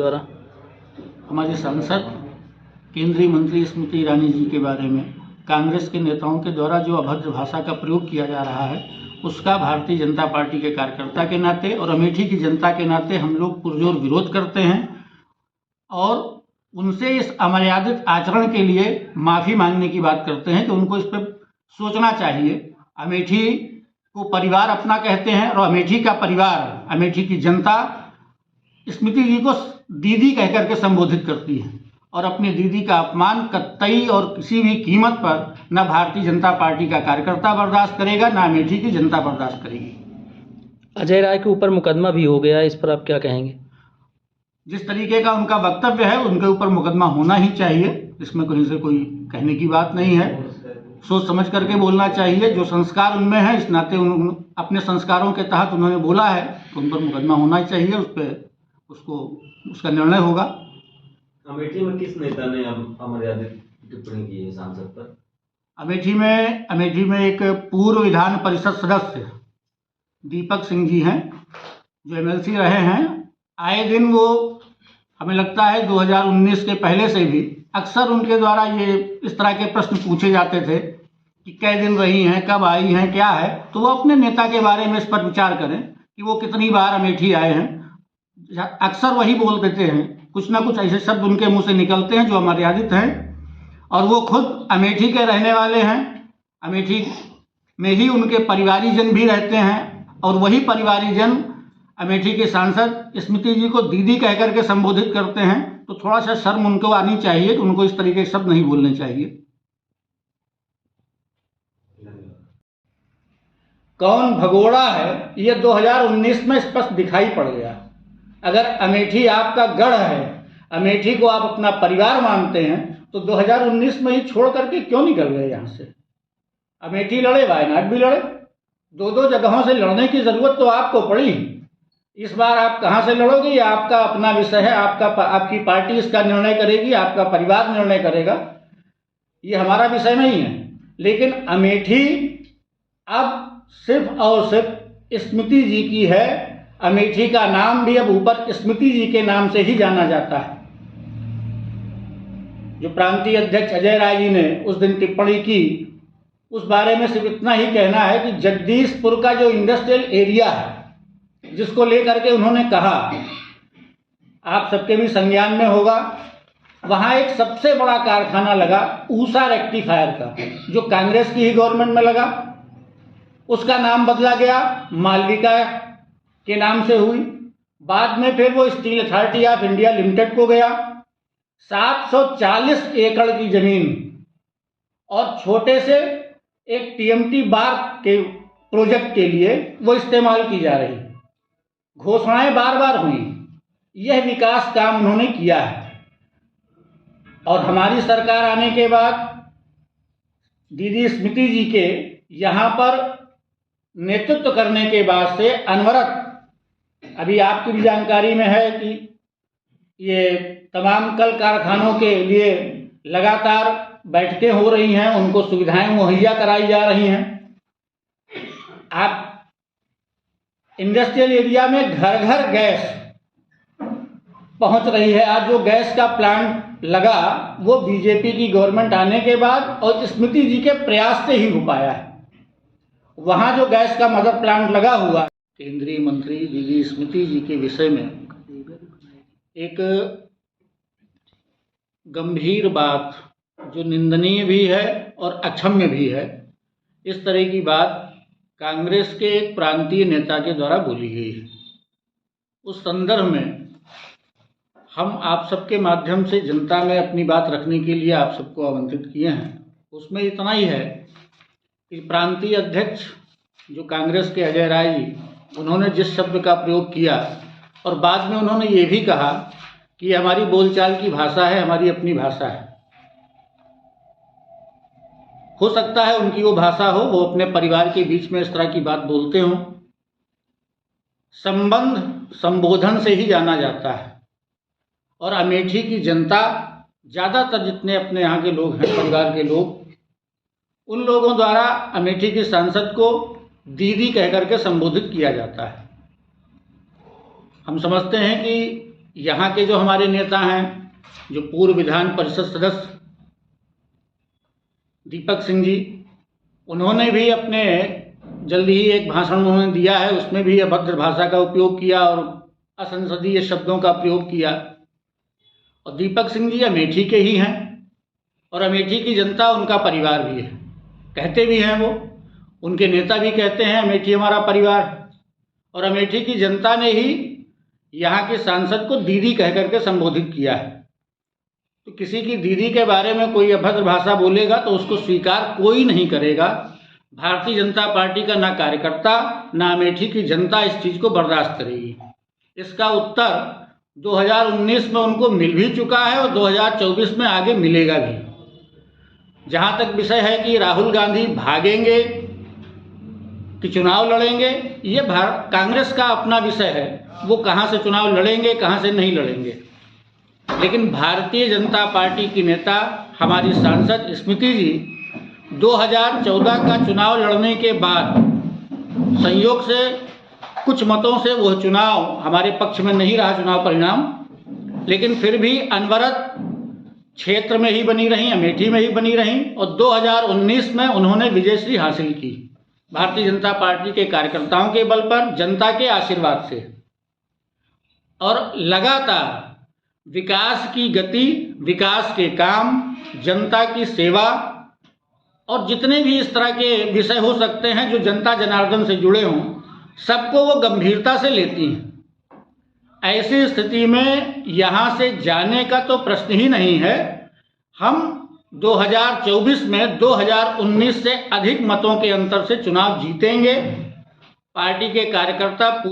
द्वारा? हमारे सांसद केंद्रीय मंत्री स्मृति ईरानी जी के बारे में कांग्रेस के नेताओं के द्वारा जो अभद्र भाषा का प्रयोग किया जा रहा है, उसका भारतीय जनता पार्टी के कार्यकर्ता के नाते और अमेठी की जनता के नाते हम लोग पुरजोर विरोध करते हैं और उनसे इस अमर्यादित आचरण के लिए माफ़ी मांगने की बात करते हैं कि उनको इस पर सोचना चाहिए। अमेठी को परिवार अपना कहते हैं और अमेठी का परिवार, अमेठी की जनता स्मृति जी को दीदी कह करके संबोधित करती है और अपनी दीदी का अपमान कतई और किसी भी कीमत पर न भारतीय जनता पार्टी का कार्यकर्ता बर्दाश्त करेगा, न अमेठी की जनता बर्दाश्त करेगी। अजय राय के ऊपर मुकदमा भी हो गया, इस पर आप क्या कहेंगे? जिस तरीके का उनका वक्तव्य है, उनके ऊपर मुकदमा होना ही चाहिए, इसमें कहीं से कोई कहने की बात नहीं है। सोच समझ करके बोलना चाहिए। जो संस्कार उनमें है, इस नाते अपने संस्कारों के तहत उन्होंने बोला है तो उन पर मुकदमा होना ही चाहिए। उस पर उसका निर्णय होगा। अमेठी में किस नेता ने अब अमर्यादित टिप्पणी की है सांसद पर? अमेठी में एक पूर्व विधान परिषद सदस्य दीपक सिंह जी हैं, जो एमएलसी रहे हैं। आए दिन वो, हमें लगता है 2019 के पहले से भी अक्सर उनके द्वारा ये इस तरह के प्रश्न पूछे जाते थे कि कै दिन रही हैं, कब आई हैं, क्या है। तो वो अपने नेता के बारे में इस पर विचार करें कि वो कितनी बार अमेठी आए हैं। अक्सर वही बोल देते हैं, कुछ ना कुछ ऐसे शब्द उनके मुंह से निकलते हैं जो अमर्यादित हैं और वो खुद अमेठी के रहने वाले हैं। अमेठी में ही उनके परिवारीजन भी रहते हैं और वही परिवारीजन अमेठी के सांसद स्मृति जी को दीदी कह करके संबोधित करते हैं। तो थोड़ा सा शर्म उनको आनी चाहिए कि उनको इस तरीके के शब्द नहीं बोलने चाहिए। कौन भगोड़ा है, ये 2019 में स्पष्ट दिखाई पड़ गया। अगर अमेठी आपका गढ़ है, अमेठी को आप अपना परिवार मानते हैं, तो 2019 में ही छोड़ करके क्यों निकल गए यहाँ से? अमेठी लड़े, वायनाड भी लड़े, दो जगहों से लड़ने की जरूरत तो आपको पड़ी। इस बार आप कहाँ से लड़ोगे, ये आपका अपना विषय है। आपकी पार्टी इसका निर्णय करेगी, आपका परिवार निर्णय करेगा, ये हमारा विषय नहीं है। लेकिन अमेठी अब सिर्फ और सिर्फ स्मृति जी की है। अमेठी का नाम भी अब ऊपर स्मृति जी के नाम से ही जाना जाता है। जो प्रांतीय अध्यक्ष अजय राय जी ने उस दिन टिप्पणी की, उस बारे में सिर्फ इतना ही कहना है कि जगदीशपुर का जो इंडस्ट्रियल एरिया है, जिसको लेकर के उन्होंने कहा, आप सबके भी संज्ञान में होगा, वहाँ एक सबसे बड़ा कारखाना लगा ऊषा रेक्टिफायर का, जो कांग्रेस की ही गवर्नमेंट में लगा। उसका नाम बदला गया, मालविका के नाम से हुई। बाद में फिर वो steel authority of India limited को गया। 740 एकड़ की जमीन और छोटे से एक टीएमटी बार के प्रोजेक्ट के लिए वो इस्तेमाल की जा रही। घोषणाएं बार बार हुई, यह विकास काम उन्होंने किया है। और हमारी सरकार आने के बाद दीदी स्मृति जी के यहाँ पर नेतृत्व करने के बाद से अनवरत, अभी आपकी भी जानकारी में है कि ये तमाम कल कारखानों के लिए लगातार बैठकें हो रही हैं, उनको सुविधाएं मुहैया कराई जा रही हैं। आप इंडस्ट्रियल एरिया में घर घर गैस पहुंच रही है। आज जो गैस का प्लांट लगा, वो बीजेपी की गवर्नमेंट आने के बाद और स्मृति जी के प्रयास से ही हो पाया है। वहां जो गैस का मदर प्लांट लगा हुआ, केंद्रीय मंत्री दीदी स्मृति जी के विषय में एक गंभीर बात, जो निंदनीय भी है और अक्षम्य भी है, इस तरह की बात कांग्रेस के एक प्रांतीय नेता के द्वारा बोली गई है। उस संदर्भ में हम आप सबके माध्यम से जनता में अपनी बात रखने के लिए आप सबको आमंत्रित किए हैं। उसमें इतना ही है कि प्रांतीय अध्यक्ष जो कांग्रेस के अजय राय जी, उन्होंने जिस शब्द का प्रयोग किया और बाद में उन्होंने ये भी कहा कि हमारी बोलचाल की भाषा है, हमारी अपनी भाषा है। हो सकता है उनकी वो भाषा हो, वो अपने परिवार के बीच में इस तरह की बात बोलते हों। संबंध संबोधन से ही जाना जाता है और अमेठी की जनता, ज़्यादातर जितने अपने यहाँ के लोग हैं, परिवार के लोग, उन लोगों द्वारा अमेठी के सांसद को दीदी कह करके संबोधित किया जाता है। हम समझते हैं कि यहाँ के जो हमारे नेता हैं, जो पूर्व विधान परिषद सदस्य दीपक सिंह जी, उन्होंने भी अपने जल्दी ही एक भाषण उन्होंने दिया है, उसमें भी अभद्र भाषा का उपयोग किया और असंसदीय शब्दों का प्रयोग किया। और दीपक सिंह जी अमेठी के ही हैं और अमेठी की जनता उनका परिवार भी है, कहते भी हैं वो, उनके नेता भी कहते हैं अमेठी हमारा परिवार। और अमेठी की जनता ने ही यहाँ के सांसद को दीदी कह करके संबोधित किया है। तो किसी की दीदी के बारे में कोई अभद्र भाषा बोलेगा तो उसको स्वीकार कोई नहीं करेगा। भारतीय जनता पार्टी का ना कार्यकर्ता ना अमेठी की जनता इस चीज़ को बर्दाश्त करेगी। इसका उत्तर 2019 में उनको मिल भी चुका है और 2024 में आगे मिलेगा भी। जहाँ तक विषय है कि राहुल गांधी भागेंगे कि चुनाव लड़ेंगे, ये कांग्रेस का अपना विषय है, वो कहाँ से चुनाव लड़ेंगे कहाँ से नहीं लड़ेंगे। लेकिन भारतीय जनता पार्टी की नेता हमारी सांसद स्मृति जी 2014 का चुनाव लड़ने के बाद संयोग से कुछ मतों से वह चुनाव हमारे पक्ष में नहीं रहा चुनाव परिणाम, लेकिन फिर भी अनवरत क्षेत्र में ही बनी रहीं, अमेठी में ही बनी रहीं और 2019 में उन्होंने विजयश्री हासिल की भारतीय जनता पार्टी के कार्यकर्ताओं के बल पर, जनता के आशीर्वाद से। और लगातार विकास की गति, विकास के काम, जनता की सेवा और जितने भी इस तरह के विषय हो सकते हैं जो जनता जनार्दन से जुड़े हों, सबको वो गंभीरता से लेती हैं। ऐसी स्थिति में यहाँ से जाने का तो प्रश्न ही नहीं है। हम 2024 में 2019 से अधिक मतों के अंतर से चुनाव जीतेंगे। पार्टी के कार्यकर्ता